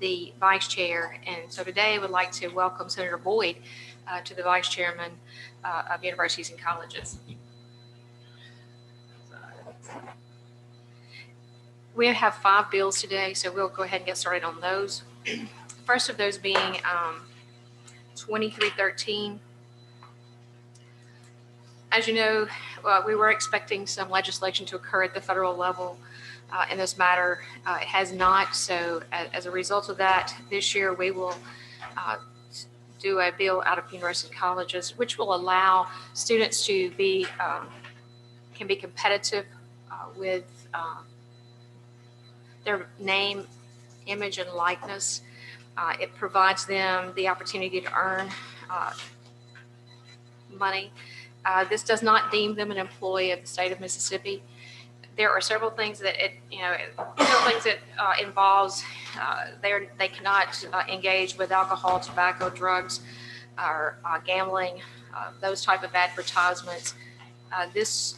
the vice chair. And so today I would like to welcome Senator Boyd to the vice chairman of universities and colleges. We have 5 bills today, so we'll go ahead and get started on those. First of those being 2313. As you know, we were expecting some legislation to occur at the federal level in this matter. It has not. So as a result of that, this year we will do a bill out of university colleges, which will allow students to be can be competitive with their name, image, and likeness. It provides them the opportunity to earn money. This does not deem them an employee of the state of Mississippi. There are several things that involves they cannot engage with alcohol, tobacco, drugs, or gambling, those type of advertisements.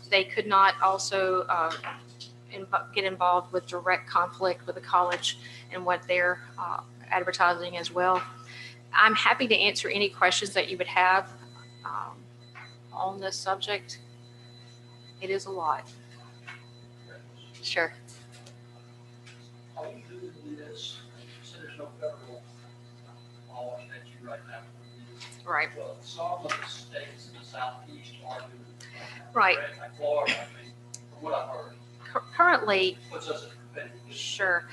They could not also get involved with direct conflict with the college and what they're advertising as well. I'm happy to answer any questions that you would have on this subject. It is a lot. Sure. All you do with this, so there's no federal law that you right now. Right. Well, some of the states in the southeast are doing it. Right. Like Florida, I mean, from what I've heard. Currently, Puts us at competitive. sure.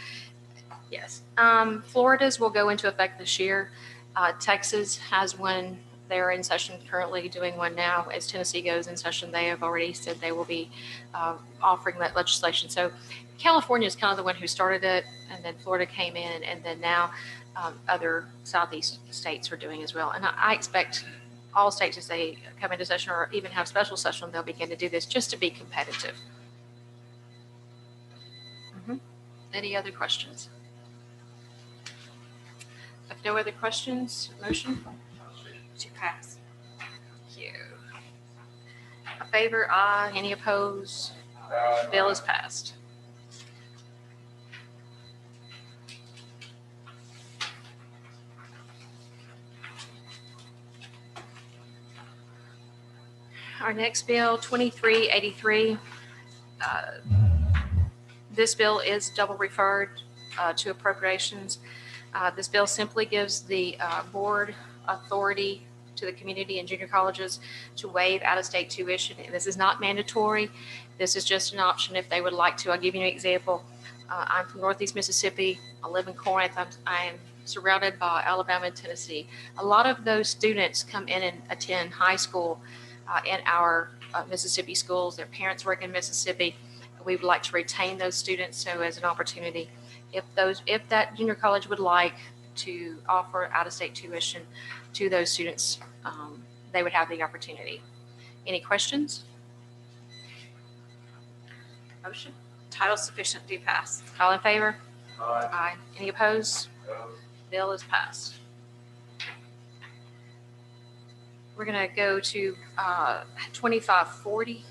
Yes. Florida's will go into effect this year. Texas has one. They're in session currently, doing one now. As Tennessee goes in session, they have already said they will be offering that legislation. So California is kind of the one who started it, and then Florida came in, and then now other southeast states are doing as well. And I expect all states, as they come into session or even have special session, they'll begin to do this just to be competitive. Any other questions? If no other questions, motion to pass. Thank you. A favor, aye. Any opposed? Bill is passed. Our next bill, 2383. This bill is double referred to appropriations. This bill simply gives the board authority to the community and junior colleges to waive out-of-state tuition. And this is not mandatory. This is just an option if they would like to. I'll give you an example. I'm from Northeast Mississippi. I live in Corinth. I'm surrounded by Alabama and Tennessee. A lot of those students come in and attend high school in our Mississippi schools. Their parents work in Mississippi. We would like to retain those students. So as an opportunity, if that junior college would like to offer out-of-state tuition to those students, they would have the opportunity. Any questions? Motion? Title sufficient to pass. All in favor? Aye. Aye. Any opposed? Bill is passed. We're going to go to 2540.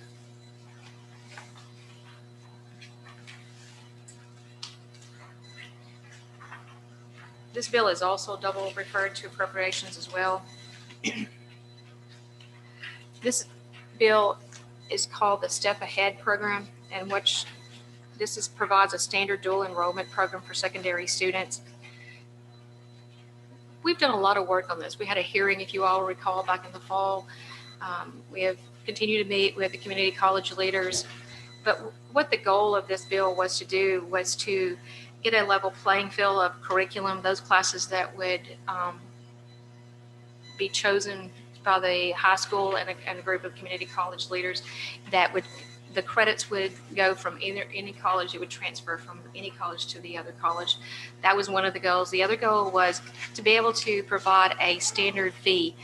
This bill is also double referred to appropriations as well. This bill is called the Step Ahead Program, and which provides a standard dual enrollment program for secondary students. We've done a lot of work on this. We had a hearing, if you all recall, back in the fall. We have continued to meet with the community college leaders. But what the goal of this bill was to do was to get a level playing field of curriculum, those classes that would be chosen by the high school and a group of community college leaders, the credits would go from any college. It would transfer from any college to the other college. That was one of the goals. The other goal was to be able to provide a standard fee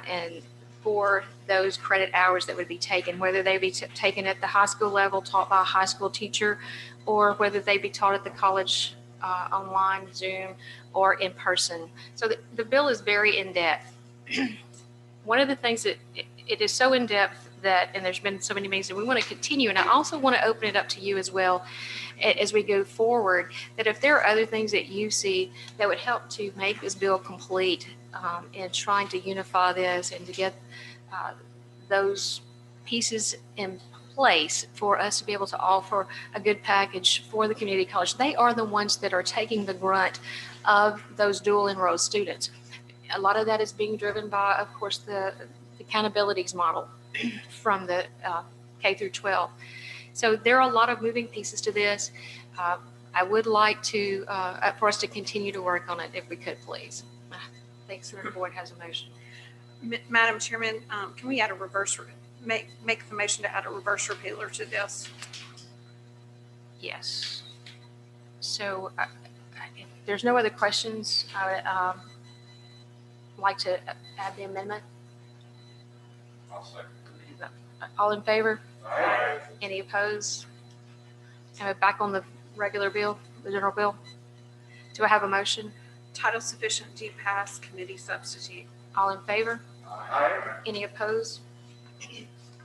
and for those credit hours that would be taken, whether they be taken at the high school level, taught by a high school teacher, or whether they be taught at the college online, Zoom, or in person. So the bill is very in-depth. One of the things that it is so in-depth that, and there's been so many meetings, and we want to continue. And I also want to open it up to you as well as we go forward, that if there are other things that you see that would help to make this bill complete in trying to unify this and to get those pieces in place for us to be able to offer a good package for the community college. They are the ones that are taking the brunt of those dual enrolled students. A lot of that is being driven by, of course, the accountabilities model from the K through 12. So there are a lot of moving pieces to this. I would like to, for us to continue to work on it if we could, please. I think Senator Boyd has a motion. Madam Chairman, can we add a reverse, make the motion to add a reverse repealer to this? Yes. So if there's no other questions, I would like to add the amendment. I'll second. All in favor? Aye. Any opposed? And we're back on the regular bill, the general bill. Do I have a motion? Title sufficient to pass, committee substitute. All in favor? Aye. Any opposed?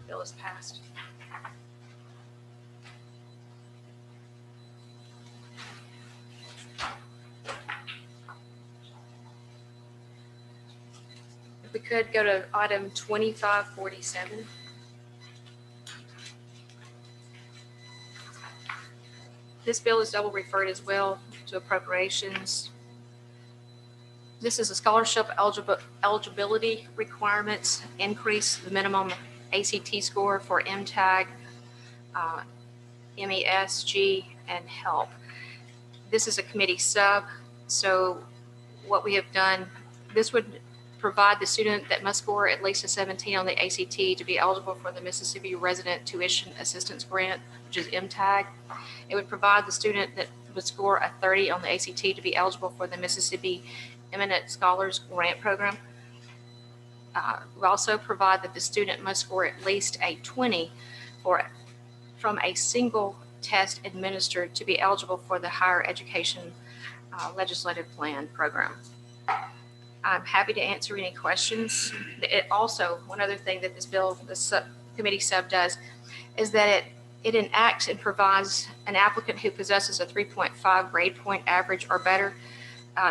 Bill is passed. If we could go to item 2547. This bill is double referred as well to appropriations. This is a scholarship eligibility requirements, increase the minimum ACT score for MTAG, MESG, and HELP. This is a committee sub, so what we have done, this would provide the student that must score at least a 17 on the ACT to be eligible for the Mississippi Resident Tuition Assistance Grant, which is MTAG. It would provide the student that would score a 30 on the ACT to be eligible for the Mississippi Eminent Scholars Grant Program. We also provide that the student must score at least a 20 from a single test administered to be eligible for the Higher Education Legislative Plan Program. I'm happy to answer any questions. It also, one other thing that this bill, the committee sub does, is that it enacts and provides an applicant who possesses a 3.5 grade point average or better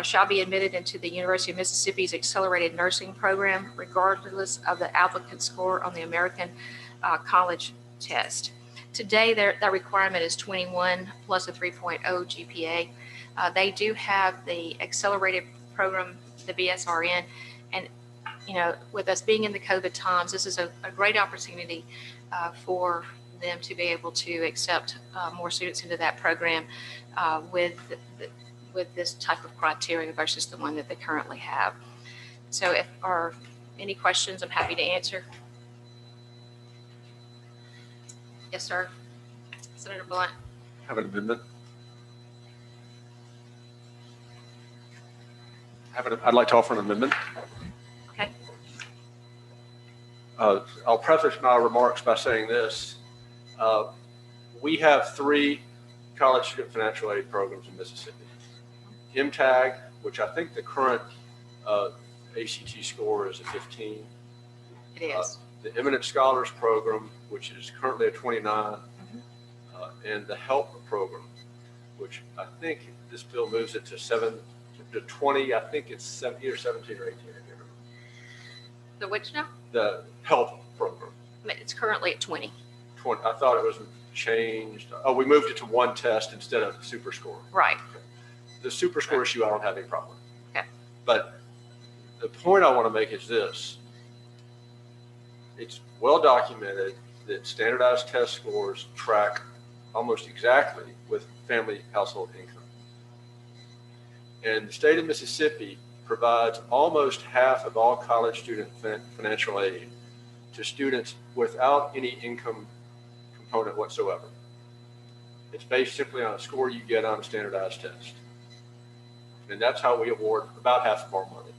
shall be admitted into the University of Mississippi's Accelerated Nursing Program, regardless of the applicant's score on the American College Test. Today, that requirement is 21 plus a 3.0 GPA. They do have the accelerated program, the BSRN, and with us being in the COVID times, this is a great opportunity for them to be able to accept more students into that program with this type of criteria versus the one that they currently have. So if are any questions, I'm happy to answer. Yes, sir. Senator Blunt. Have an amendment. I'd like to offer an amendment. Okay. I'll preface my remarks by saying this. We have 3 college student financial aid programs in Mississippi. MTAG, which I think the current ACT score is a 15. It is. The Eminent Scholars Program, which is currently a 29, and the HELP program, which I think this bill moves it to 20. I think it's 17 or 17 or 18. I can't remember. The which now? The HELP program. It's currently at 20. 20. I thought it was changed. Oh, we moved it to 1 test instead of super score. Right. The super score issue, I don't have any problem with. Okay. But the point I want to make is this. It's well documented that standardized test scores track almost exactly with family household income. And the state of Mississippi provides almost half of all college student financial aid to students without any income component whatsoever. It's based simply on a score you get on a standardized test. And that's how we award about half of our money.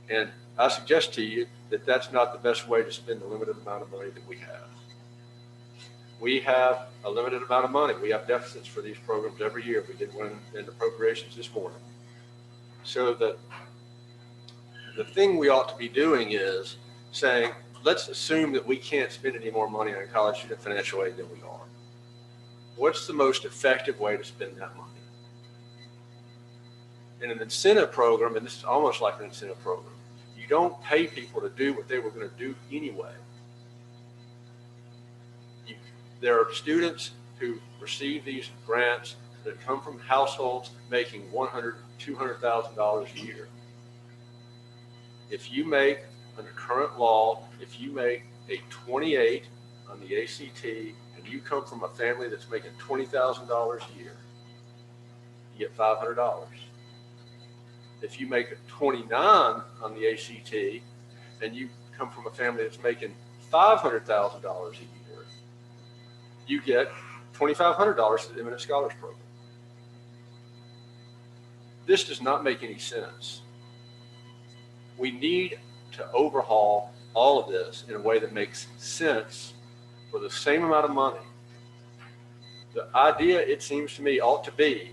And I suggest to you that that's not the best way to spend the limited amount of money that we have. We have a limited amount of money. We have deficits for these programs every year. We did one in appropriations this morning. So the thing we ought to be doing is saying, let's assume that we can't spend any more money on college student financial aid than we are. What's the most effective way to spend that money? In an incentive program, and this is almost like an incentive program, you don't pay people to do what they were going to do anyway. There are students who receive these grants that come from households making $100,000, $200,000 a year. If you make, under current law, if you make a 28 on the ACT and you come from a family that's making $20,000 a year, you get $500. If you make a 29 on the ACT and you come from a family that's making $500,000 a year, you get $2,500 to the Eminent Scholars Program. This does not make any sense. We need to overhaul all of this in a way that makes sense for the same amount of money. The idea, it seems to me, ought to be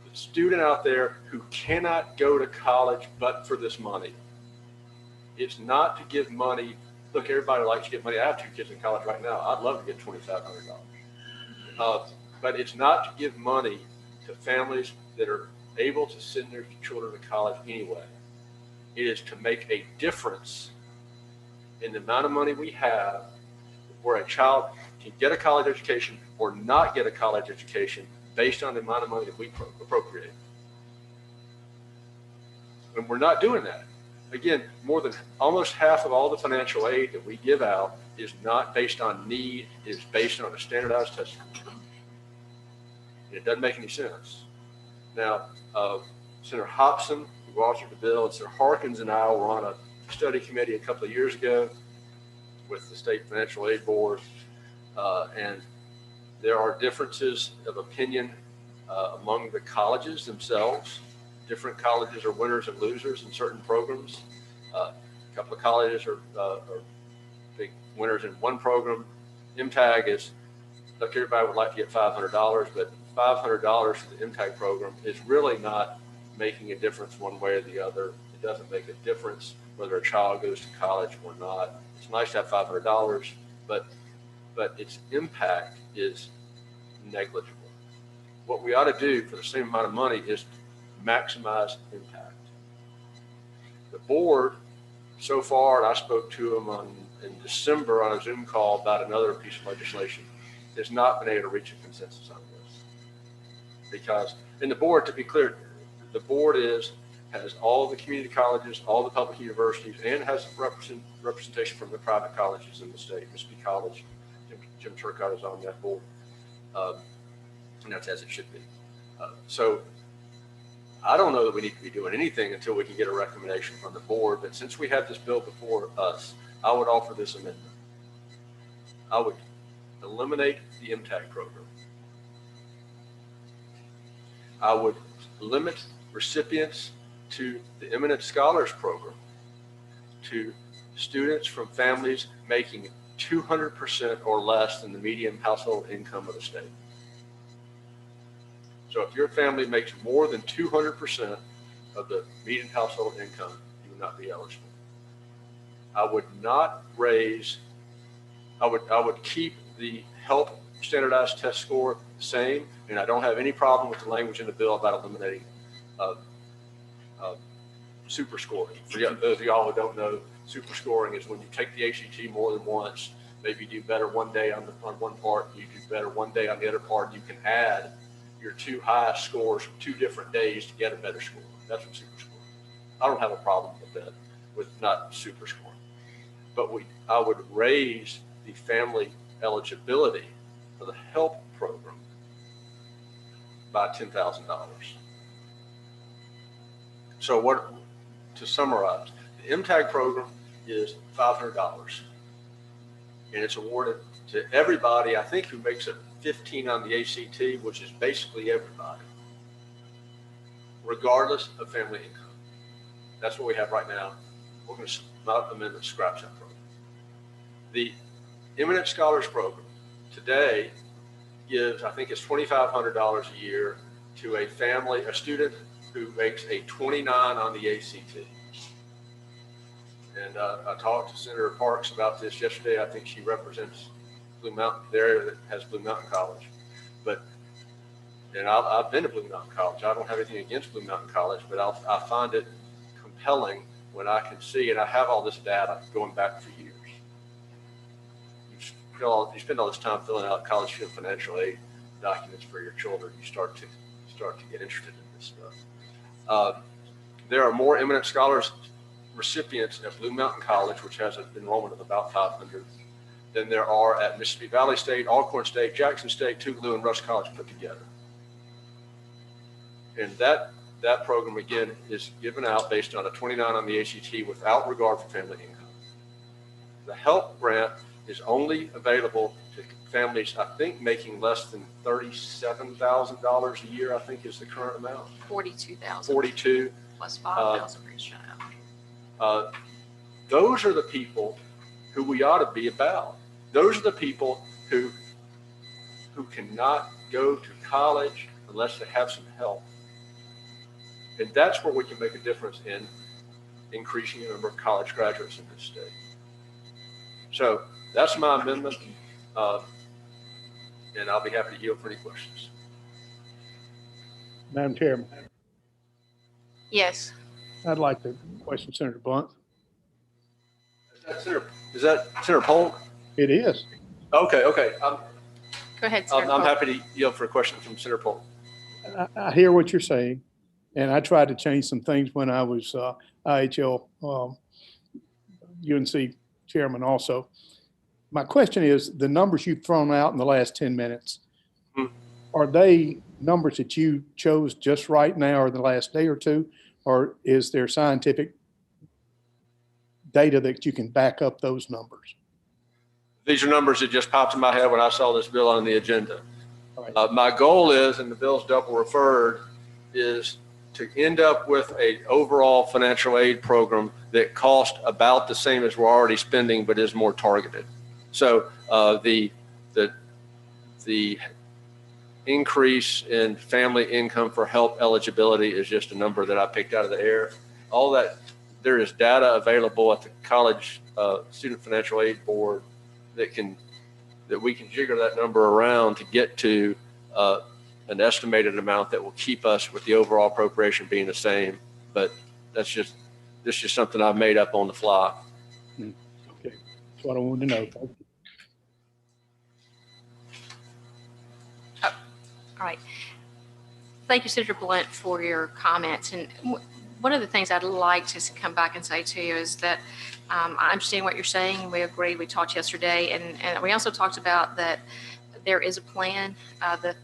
the student out there who cannot go to college but for this money. It's not to give money. Look, everybody likes to get money. I have 2 kids in college right now. I'd love to get $2,500. But it's not to give money to families that are able to send their children to college anyway. It is to make a difference in the amount of money we have where a child can get a college education or not get a college education based on the amount of money that we appropriate. And we're not doing that. Again, more than almost half of all the financial aid that we give out is not based on need, it is based on a standardized test score. It doesn't make any sense. Now, Senator Hobson, who authored the bill, and Senator Harkins and I were on a study committee a couple of years ago with the State Financial Aid Board, and there are differences of opinion among the colleges themselves. Different colleges are winners and losers in certain programs. A couple of colleges are big winners in one program. MTAG is, look, everybody would like to get $500, but $500 for the MTAG program is really not making a difference one way or the other. It doesn't make a difference whether a child goes to college or not. It's nice to have $500, but its impact is negligible. What we ought to do for the same amount of money is maximize impact. The board, so far, and I spoke to them in December on a Zoom call about another piece of legislation, has not been able to reach a consensus on this. Because, and the board, to be clear, the board has all the community colleges, all the public universities, and has representation from the private colleges in the state. Mississippi College, Jim Turcott is on that board, and that's as it should be. So I don't know that we need to be doing anything until we can get a recommendation from the board, but since we have this bill before us, I would offer this amendment. I would eliminate the MTAG program. I would limit recipients to the Eminent Scholars Program to students from families making 200% or less than the median household income of the state. So if your family makes more than 200% of the median household income, you would not be eligible. I would not raise, I would keep the HELP standardized test score the same, and I don't have any problem with the language in the bill about eliminating super scoring. For those of y'all who don't know, super scoring is when you take the ACT more than once, maybe you do better one day on one part, you do better one day on the other part, you can add your 2 highest scores from 2 different days to get a better score. That's what super scoring is. I don't have a problem with that, with not super scoring. But I would raise the family eligibility for the HELP program by $10,000. So to summarize, the MTAG program is $500, and it's awarded to everybody, I think, who makes it 15 on the ACT, which is basically everybody, regardless of family income. That's what we have right now. We're going to not amend the scratch that program. The Eminent Scholars Program today gives, I think it's $2,500 a year to a family, a student who makes a 29 on the ACT. And I talked to Senator Parks about this yesterday. I think she represents Blue Mountain, the area that has Blue Mountain College. And I've been to Blue Mountain College. I don't have anything against Blue Mountain College, but I find it compelling when I can see, and I have all this data going back for years. You spend all this time filling out college student financial aid documents for your children. You start to get interested in this stuff. There are more eminent scholars recipients at Blue Mountain College, which has an enrollment of about 500, than there are at Mississippi Valley State, Alcorn State, Jackson State, Tougaloo, and Rush College put together. And that program, again, is given out based on a 29 on the ACT without regard for family income. The HELP grant is only available to families, I think, making less than $37,000 a year, I think is the current amount. 42,000 42. plus 5,000 for each child. Those are the people who we ought to be about. Those are the people who cannot go to college unless they have some help. And that's where we can make a difference in increasing the number of college graduates in this state. So that's my amendment. And I'll be happy to yield for any questions. Madam Chairman, Yes. I'd like to question Senator Blunt. Is that Senator Polk? It is. Okay. Go ahead, Senator I'm Polk. happy to yield for a question from Senator Polk. I hear what you're saying, and I tried to change some things when I was IHL UNC chairman also. My question is, the numbers you've thrown out in the last 10 minutes, are they numbers that you chose just right now or the last day or two, or is there scientific data that you can back up those numbers? These are numbers that just popped in my head when I saw this bill on the agenda. Right. My goal is, and the bill's double referred, is to end up with a overall financial aid program that costs about the same as we're already spending, but is more targeted. So the increase in family income for HELP eligibility is just a number that I picked out of the air. All that, there is data available at the College Student Financial Aid Board that we can jigger that number around to get to an estimated amount that will keep us with the overall appropriation being the same. But this is just something I've made up on the fly. Okay, that's what I wanted to know. All right. Thank you, Senator Blunt, for your comments. And one of the things I'd like to come back and say to you is that I understand what you're saying. We agreed. We talked yesterday. And we also talked about that there is a plan. The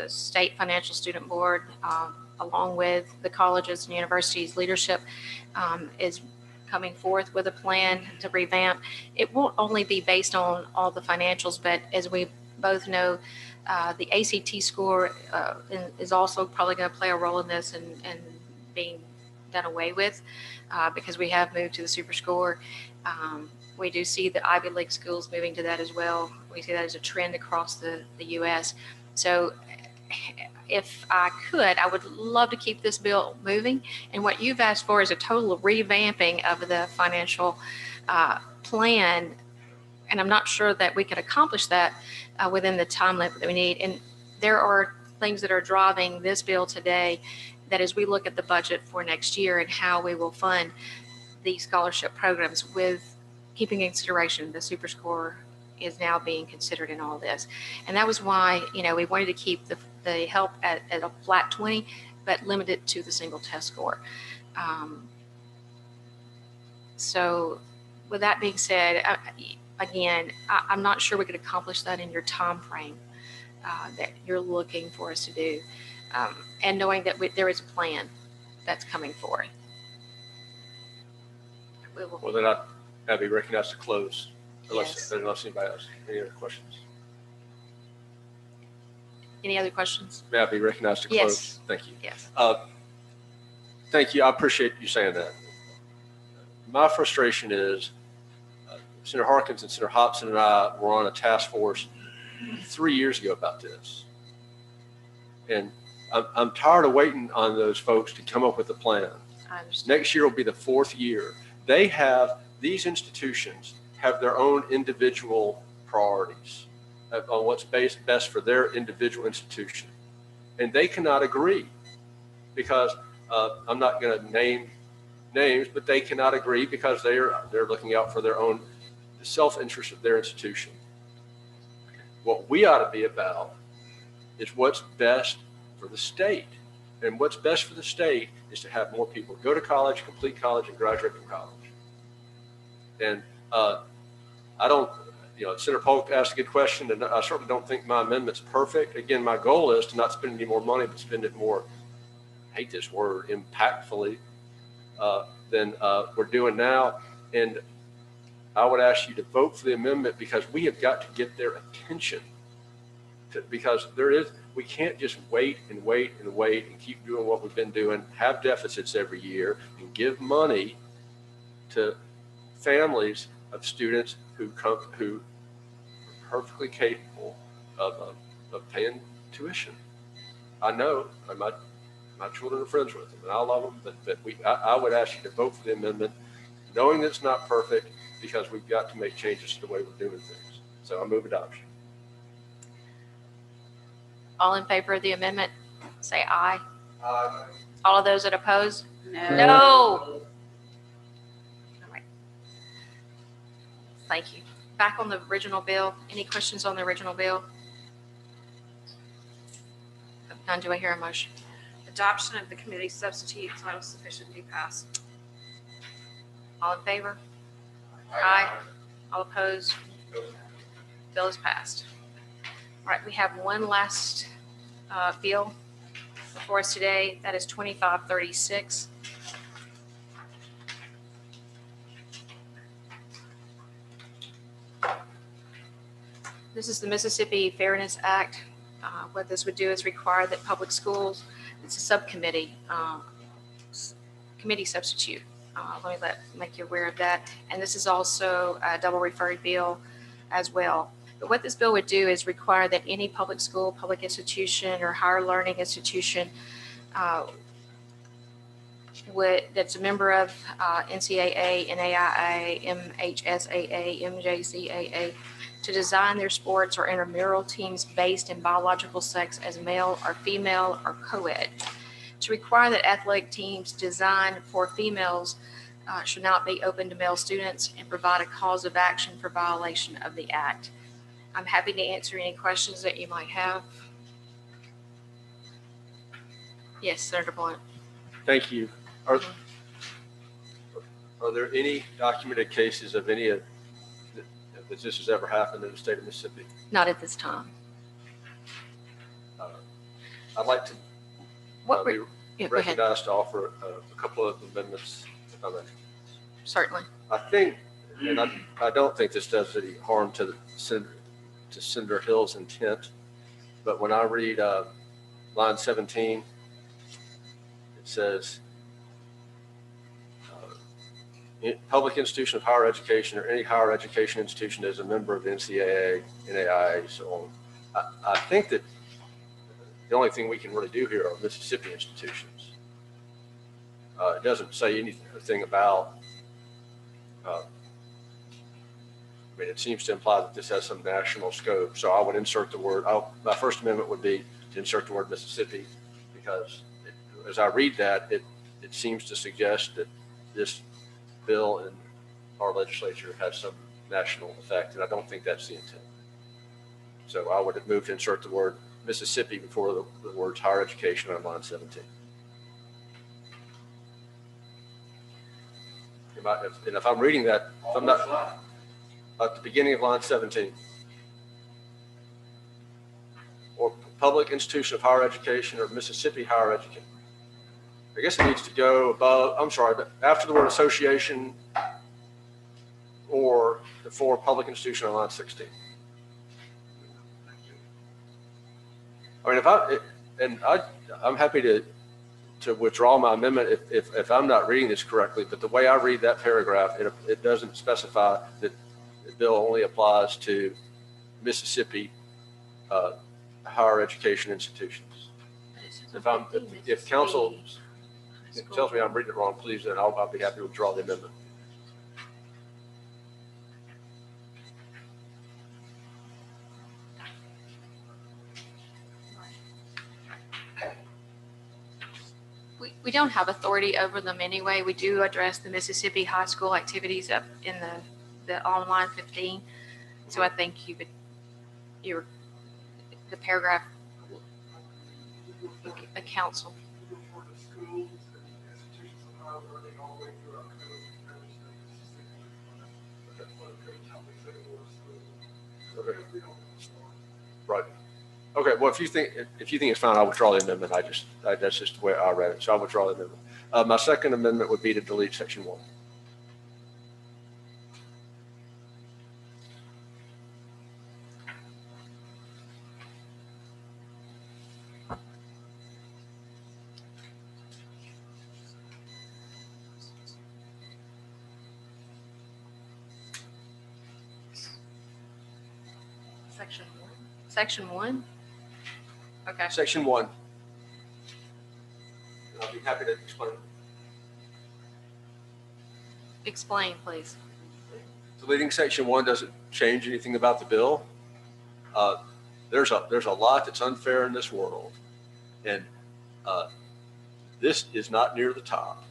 State Financial Student Board, along with the colleges and universities leadership, is coming forth with a plan to revamp. It won't only be based on all the financials, but as we both know, the ACT score is also probably going to play a role in this and being done away with because we have moved to the super score. We do see the Ivy League schools moving to that as well. We see that as a trend across the U.S. So if I could, I would love to keep this bill moving. And what you've asked for is a total revamping of the financial plan. And I'm not sure that we could accomplish that within the time limit that we need. And there are things that are driving this bill today that as we look at the budget for next year and how we will fund these scholarship programs with keeping in consideration the super score is now being considered in all this. And that was why, we wanted to keep the help at a flat 20, but limit it to the single test score. So with that being said, again, I'm not sure we could accomplish that in your time frame that you're looking for us to do. And knowing that there is a plan that's coming forth. Well, then I'd be recognized to close Yes. unless anybody else, any other questions? Any other questions? May I be recognized to close? Yes. Thank you. Yes. Thank you. I appreciate you saying that. My frustration is Senator Harkins and Senator Hobson and I were on a task force 3 years ago about this. And I'm tired of waiting on those folks to come up with a plan. I understand. Next year will be the 4th year. They have these institutions have their own individual priorities on what's best for their individual institution. And they cannot agree because I'm not going to name names, but they cannot agree because they're looking out for their own self-interest of their institution. What we ought to be about is what's best for the state. And what's best for the state is to have more people go to college, complete college, and graduate from college. And I don't, Senator Polk asked a good question, and I certainly don't think my amendment's perfect. Again, my goal is to not spend any more money, but spend it more, I hate this word, impactfully than we're doing now. And I would ask you to vote for the amendment because we have got to get their attention. Because we can't just wait and wait and wait and keep doing what we've been doing, have deficits every year, and give money to families of students who are perfectly capable of paying tuition. I know my children are friends with them, and I love them, but I would ask you to vote for the amendment, knowing that it's not perfect, because we've got to make changes to the way we're doing things. So I move adoption. All in favor of the amendment, say aye. Aye. All of those that oppose? No. No. All right. Thank you. Back on the original bill. Any questions on the original bill? None. Do I hear a motion? Adoption of the committee substitute title sufficient to be passed. All in favor? Aye. All opposed? Bill is passed. All right, we have one last bill before us today. That is 2536. This is the Mississippi Fairness Act. What this would do is require that public schools, it's a subcommittee, committee substitute. Let me make you aware of that. And this is also a double referred bill as well. But what this bill would do is require that any public school, public institution, or higher learning institution that's a member of NCAA, NAIA, MHSAA, MJCAA, to design their sports or intramural teams based in biological sex as male or female or co-ed. To require that athletic teams designed for females should not be open to male students, and provide a cause of action for violation of the act. I'm happy to answer any questions that you might have. Yes, Senator Blunt. Thank you. Are there any documented cases of any of that this has ever happened in the state of Mississippi? Not at this time. I'd like to be Yeah, go ahead. recognized to offer a couple of amendments, if I may. Certainly. I think, and I don't think this does any harm to Senator Hill's intent, but when I read line 17, it says, public institution of higher education or any higher education institution is a member of the NCAA, NAIA, so on. I think that the only thing we can really do here are Mississippi institutions. It doesn't say anything about, it seems to imply that this has some national scope. So I would insert the word, my first amendment would be to insert the word Mississippi, because as I read that, it seems to suggest that this bill in our legislature has some national effect, and I don't think that's the intent. So I would move to insert the word Mississippi before the words higher education on line 17. And if I'm reading that, if I'm not at the beginning of line 17, or public institution of higher education or Mississippi higher education. I guess it needs to go above, I'm sorry, but after the word association or before public institution on line 16. I mean, I'm happy to withdraw my amendment if I'm not reading this correctly, but the way I read that paragraph, it doesn't specify that the bill only applies to Mississippi higher education institutions. If council tells me I'm reading it wrong, please, then I'll be happy to withdraw the amendment. We don't have authority over them anyway. We do address the Mississippi high school activities up in the online 15. So I think the paragraph, a council. For the schools and institutions of higher learning all the way through our code, that's what the code tells me that it was. Okay. We don't- Right. Okay, well, if you think it's fine, I'll withdraw the amendment. That's just the way I read it, so I'll withdraw the amendment. My second amendment would be to delete section 1. Section 1? Okay. Section 1. I'll be happy to explain. Explain, please. Deleting section 1 doesn't change anything about the bill. There's a lot that's unfair in this world, and this is not near the top.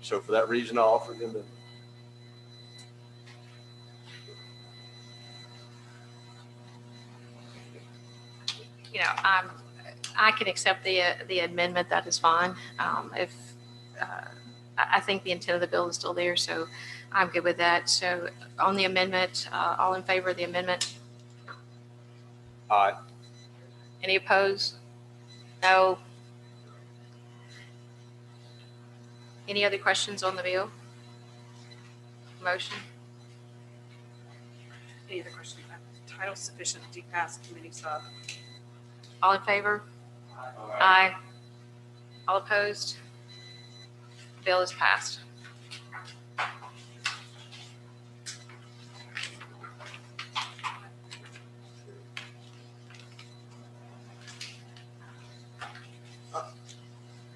So for that reason, I offer the amendment. You know, I can accept the amendment. That is fine. I think the intent of the bill is still there, so I'm good with that. So on the amendment, all in favor of the amendment? Aye. Any opposed? No. Any other questions on the bill? Motion? Any other questions? Title sufficient to pass committee sub. All in favor? Aye. All opposed? Bill is passed.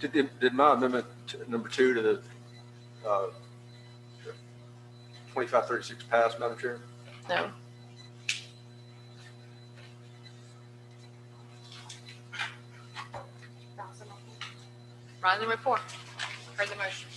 Did my amendment number 2 to the 2536 pass, Madam Chair? No. Rise and report. Heard the motion.